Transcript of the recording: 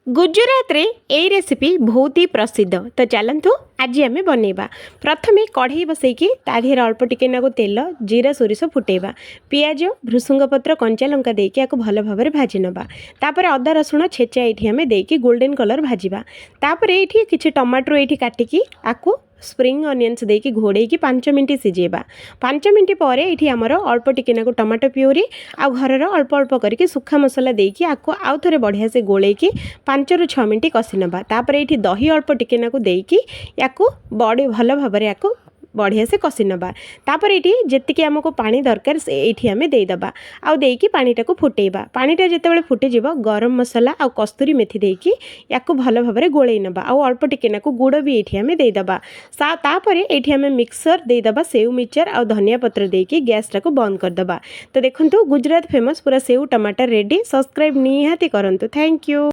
गुजरात रे ए रेसिपी बहुत ही प्रसिद्ध। तो चलतु आज आम बनइबा। प्रथम कढ़ई बसैकी ताधीर अल्प टिके नागु तेल जीरा सोरिष फुटेबा, पियाज भृसुंग पत्र कंचा लंका देकी आको भल भाव भाजी नबा। तापर अदा रसुण छेचा ये आम देकी गोल्डन कलर भाजिबा। तापर ये किछि टमाटो ये काटिकी आको स्प्रिंग अनियंस देकी घोड़े 5 मिनट सिझेबा। 5 मिनट पर ये आमर अल्प टिके नागु टमाटो प्यूरी आ घरर अल्प अल्प करके सुखा मसला देकी आको आउ थे बढ़िया से गोलेकी 5 ରୁ 6 मिनट कषि नबा। तापर ये दही अल्प टिके नागु देकी याकू बड़े भल भाव याकू बढ़िया से कषि नबा। तापर ये जी आमको पानी दरकार से ये आम देदेबा आउ देकी पानीटा को फुटेबा। पानीटा जितेबाला फुटिजिब गरम मसला आ कस्तूरी मेथी देकी याकू भल भाव गोलै नबा आउ अल्प टिके नाकू गुड़ भी ये आम देदेबा। तापर ये आम मिक्सर देदेबा सेव मिक्सचर आ धनिया पत्र देकी गैसटा को बंद करदेबा। तो देखंतु गुजरात फेमस पूरा सेव टमाटर रेडी। सब्सक्राइब निहाती करंतु। Thank you.